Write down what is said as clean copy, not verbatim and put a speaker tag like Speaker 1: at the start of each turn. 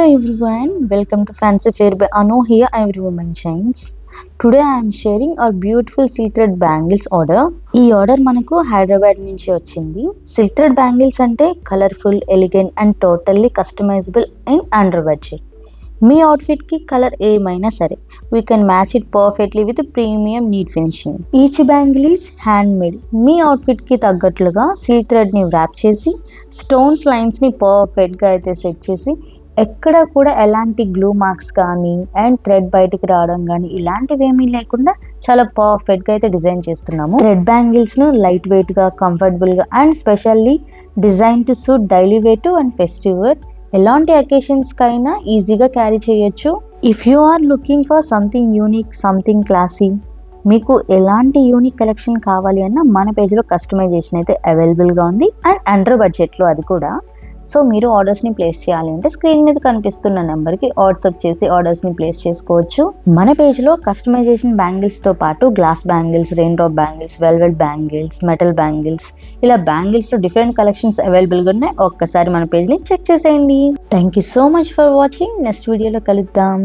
Speaker 1: Hello everyone, welcome to Fancy Flair by Anu. Here every woman shines. Today I am sharing our beautiful silk thread bangles order. ఈ order మనకు హైదరాబాద్ నుంచి వచ్చింది. Silk thread bangles అంటే colourful, elegant and totally customisable and under budget. మీ outfit కి colour ఏమైనా సరే we can match it perfectly with premium neat finishing. Each bangle is hand made. మీ అవుట్ఫిట్ కి తగ్గట్లుగా సిల్క్ థ్రెడ్ ని వ్రాప్ చేసి స్టోన్స్ లైన్స్ ని పర్ఫెక్ట్ గా అయితే సెట్ చేసి ఎక్కడ కూడా ఎలాంటి గ్లూ మార్క్స్ కానీ అండ్ థ్రెడ్ బయటికి రావడం కానీ ఇలాంటివి ఏమీ లేకుండా చాలా పర్ఫెక్ట్ గా అయితే డిజైన్ చేస్తున్నాము. థ్రెడ్ బ్యాంగిల్స్ ను లైట్ వెయిట్ గా, కంఫర్టబుల్ గా and specially design to suit daily wear to and festival ఎలాంటి అకేషన్స్ కైనా ఈజీగా క్యారీ చేయొచ్చు. If you are looking for something unique, something classy, మీకు ఎలాంటి యూనిక్ కలెక్షన్ కావాలి అన్న మన పేజ్లో కస్టమైజేషన్ అయితే అవైలబుల్గా ఉంది అండ్ అండర్ బడ్జెట్లో అది కూడా. సో మీరు ఆర్డర్స్ని ప్లేస్ చేయాలి అంటే స్క్రీన్ మీద కనిపిస్తున్న నెంబర్కి వాట్సాప్ చేసి ఆర్డర్స్ని ప్లేస్ చేసుకోవచ్చు. మన పేజ్లో కస్టమైజేషన్ బ్యాంగిల్స్తో పాటు glass bangles, rain drop bangles, velvet bangles, metal bangles ఇలా బ్యాంగిల్స్లో డిఫరెంట్ కలెక్షన్స్ అవైలబుల్గా ఉన్నాయి. ఒక్కసారి మన పేజ్ని చెక్ చేసేయండి. Thank you so much for watching. Next వీడియోలో కలుద్దాం.